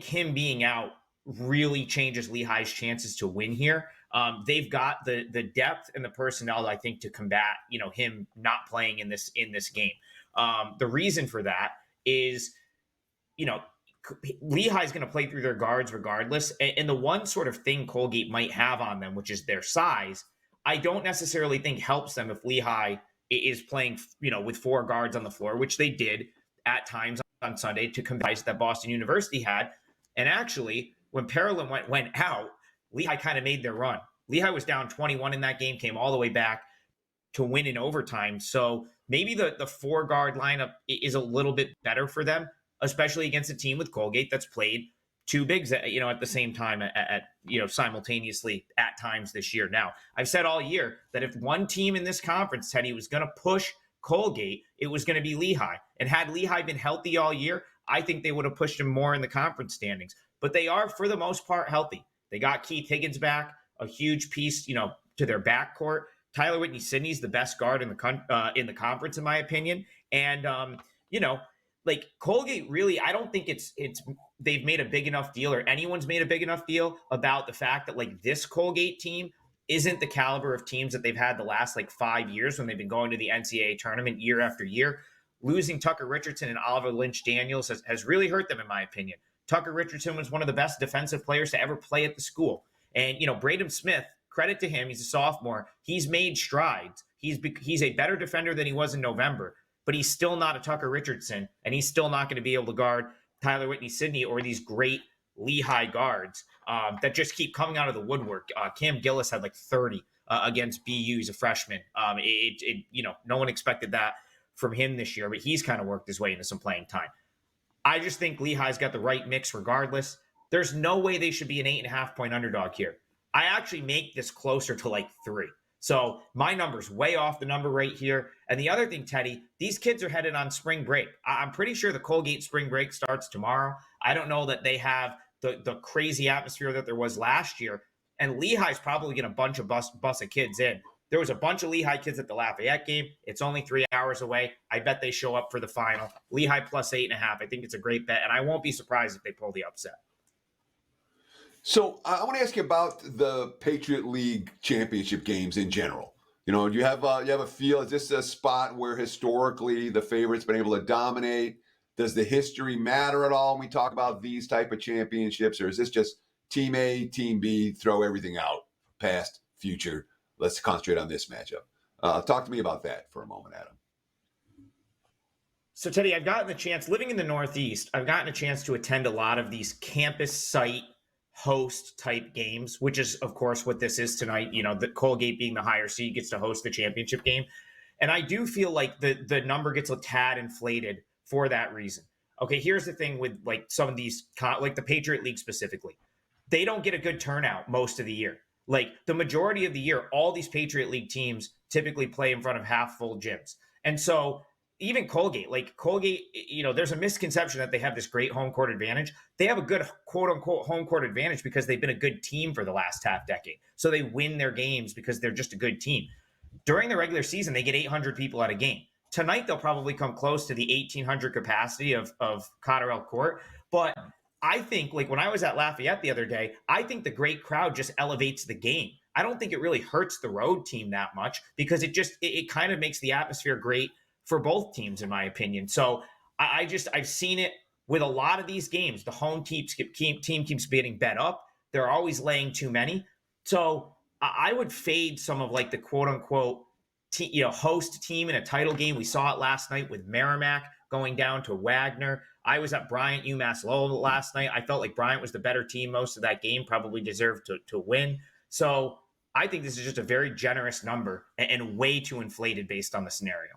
him being out really changes Lehigh's chances to win here. They've got the depth and the personnel, I think, to combat, him not playing in this game. The reason for that is, Lehigh's going to play through their guards regardless. And the one sort of thing Colgate might have on them, which is their size, I don't necessarily think helps them if Lehigh is playing, with 4 guards on the floor, which they did at times on Sunday to combat that Boston University had. And actually, when Parolin went out, Lehigh kind of made their run. Lehigh was down 21 in that game, came all the way back to win in overtime. So maybe the 4-guard lineup is a little bit better for them, especially against a team with Colgate that's played 2 bigs, at the same time simultaneously at times this year. Now, I've said all year that if one team in this conference, Teddy, was going to push Colgate, it was going to be Lehigh. And had Lehigh been healthy all year, I think they would have pushed them more in the conference standings. But they are, for the most part, healthy. They got Keith Higgins back, a huge piece, to their backcourt. Tyler Whitney-Sydney's the best guard in the conference, in my opinion. And Colgate really, I don't think it's they've made a big enough deal, or anyone's made a big enough deal about the fact that this Colgate team isn't the caliber of teams that they've had the last 5 years when they've been going to the NCAA tournament year after year. Losing Tucker Richardson and Oliver Lynch-Daniels has really hurt them, in my opinion. Tucker Richardson was one of the best defensive players to ever play at the school. And, Braden Smith, credit to him, he's a sophomore. He's made strides. He's a better defender than he was in November, but he's still not a Tucker Richardson, and he's still not going to be able to guard Tyler Whitney-Sydney or these great Lehigh guards that just keep coming out of the woodwork. Cam Gillis had 30 against BU. He's a freshman. No one expected that from him this year, but he's kind of worked his way into some playing time. I just think Lehigh's got the right mix regardless. There's no way they should be an 8.5-point underdog here. I actually make this closer to 3. So my number's way off the number right here. And the other thing, Teddy, these kids are headed on spring break. I'm pretty sure the Colgate spring break starts tomorrow. I don't know that they have the crazy atmosphere that there was last year. And Lehigh's probably going to bus of kids in. There was a bunch of Lehigh kids at the Lafayette game. It's only 3 hours away. I bet they show up for the final. Lehigh plus 8.5. I think it's a great bet, and I won't be surprised if they pull the upset. So I want to ask you about the Patriot League Championship games in general. Do you have a feel? Is this a spot where historically the favorite's been able to dominate? Does the history matter at all when we talk about these type of championships, or is this just Team A, Team B, throw everything out, past, future? Let's concentrate on this matchup. Talk to me about that for a moment, Adam. So, Teddy, I've gotten the chance, living in the Northeast, I've gotten a chance to attend a lot of these campus site host type games, which is, of course, what this is tonight. The Colgate being the higher seed gets to host the championship game. And I do feel like the number gets a tad inflated for that reason. Okay, here's the thing with some of these, the Patriot League specifically. They don't get a good turnout most of the year. The majority of the year, all these Patriot League teams typically play in front of half full gyms. And so even Colgate, there's a misconception that they have this great home court advantage. They have a good quote unquote home court advantage because they've been a good team for the last half decade. So they win their games because they're just a good team. During the regular season, they get 800 people at a game. Tonight, they'll probably come close to the 1,800 capacity of Cotterell Court. But I think, when I was at Lafayette the other day, I think the great crowd just elevates the game. I don't think it really hurts the road team that much because it kind of makes the atmosphere great for both teams, in my opinion. So I've seen it with a lot of these games. The home team keeps getting bet up. They're always laying too many. So I would fade some of the quote unquote host team in a title game. We saw it last night with Merrimack going down to Wagner. I was at Bryant UMass Lowell last night. I felt like Bryant was the better team most of that game, probably deserved to win. So I think this is just a very generous number and way too inflated based on the scenario.